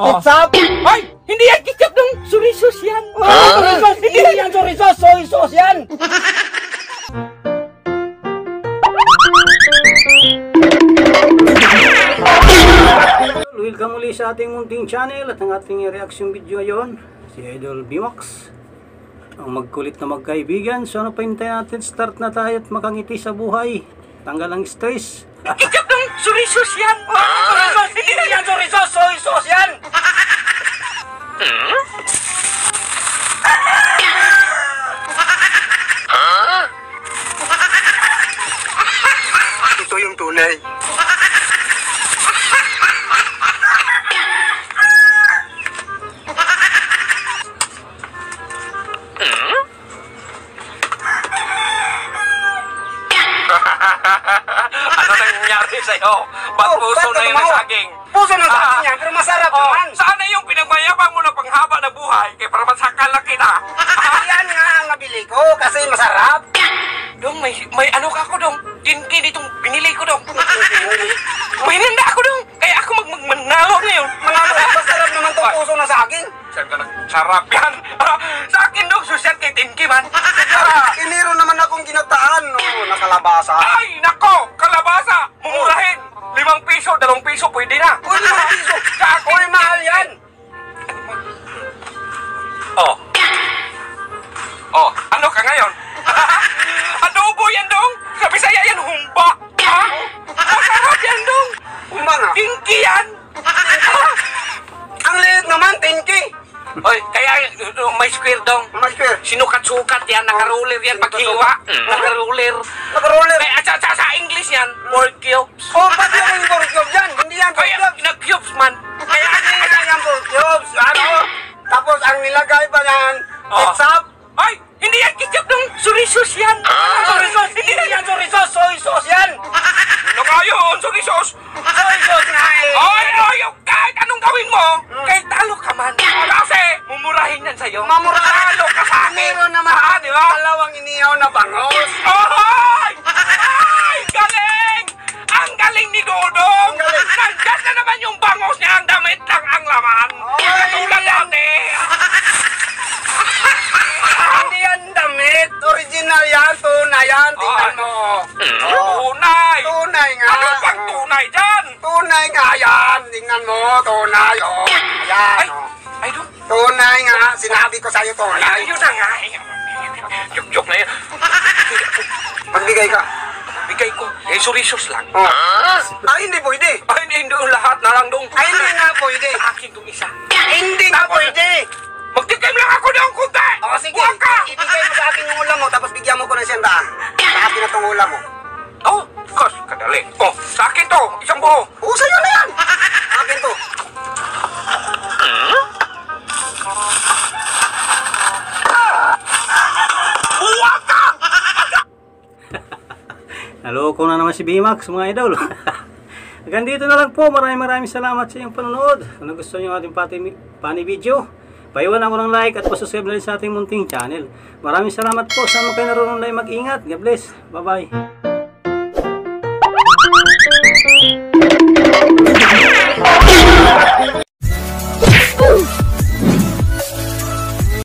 Ketchup? Ay! Hindi yan ketchup dong! Soy sauce yan! Soy sauce! Hindi yan soy sauce! Soy sauce yan! Welcome muli sa ating munting channel at ang ating reaction video ngayon, si Idol Bmax, ang magkulit na magkaibigan. So ano pa hintayin natin? Start na tayo at makangiti sa buhay. Tanggal ang stress. Ketchup dong! Soy sauce yan! Hindi yan soy sauce! Soy sauce yan! Ito yung tunay. Ano nangyari sa'yo? Ba't puso na yung saging? Puso ng saging yan, pero masarap naman. Sana yung pinagmayabang mo na panghaba na buhay, kaya para masakal lang kita. Yan nga ang nabili ko kasi masarap. Dong, may ano ka ako, Dong? Tinkin itong binili ko, Dong. May nanda ako, Dong. Kaya ako manalo ngayon. Manalo, masarap naman itong puso ng saging. Sarap yan. Sa akin, Dong, susyat kay Tinki, man. Kiniro naman akong ginataan, no, nakalabasa. Ay, nako, kalabasa. Mumurahin. 5 piso, 2 piso, pwede na. Uy, 5 piso. Sa akin, Uy, mahal yan. Oh. Oh, ano ka ngayon? Adobo yan, Dong. Sa Bisaya yan, humba. Ha? Masarap yan, Dong. Humba nga. Tinki yan. Ang liit naman, 10K. Oy, kaya may square, Dong. May square. Sinukat-sukat yan, naka-roller yan paghiwa. Naka-roller. Naka-roller. Kaya sa English yan, 4 cubes. Oh, ba't yung 4 cubes yan? Hindi yan 4 Kaya, cubes. nag-cubes man. Kaya hindi yan yung 4 cubes. Ano? Tapos ang nilagay pa yan, Oh. ketchup. Ay, hindi yan ketchup, Dong. Soy sauce yan. Soy sauce. Hindi yan soy sauce. Soy sauce yan. Ano nga yun, soy sauce? Soy sauce nga eh. Ay, kahit anong gawin mo, kahit talo ka man. Kasi, mumurahin yan sa'yo. Mamurahan. Talo ka sa akin. Meron naman Di ba? dalawang inihaw na bangos. Ay! Ay! Galing! Ang galing ni Dodong! Ang galing. Nandyan na naman yung bangos niya, ang damit lang ang laman. Katulad dati. Hindi yan damit. Original yan. Tunay yan. Tingnan mo. Tunay! Tunay nga. Ano pang tunay dyan? Tunay nga yan. Tingnan mo. Tunay. Oh. Yan. Ay! Oh. Ay, Dong! Tunay nga. Sinabi ko sa'yo tunay. Ayun na nga. Joke na yan. Magbigay ka. Bigay ko. Soy sauce lang. Oh. Hindi pwede. Ay, hindi lahat na lang, Dong. Ay, hindi nga pwede. Sa akin tong isa. Hindi nga pwede. Magtikim lang ako ng kunti. O sige, Huwag ka. ibigay mo sa akin yung ulam mo, tapos bigyan mo ko ng 100. Sa akin na itong ulam mo. Oh, kas, kadali. Oh, sa akin to. Isang buo. Oo, sa'yo na yan. Akin to. Huwag ka! Naloko na naman si Bmax, mga idol. Hanggang dito na lang po. Maraming salamat sa inyong panonood. Kung nagustuhan nyo ating funny video, paiwan ako ng like at pasubscribe na rin sa ating munting channel. Maraming salamat po. Saan mo kayo naroon na mag-ingat. God bless. Bye-bye.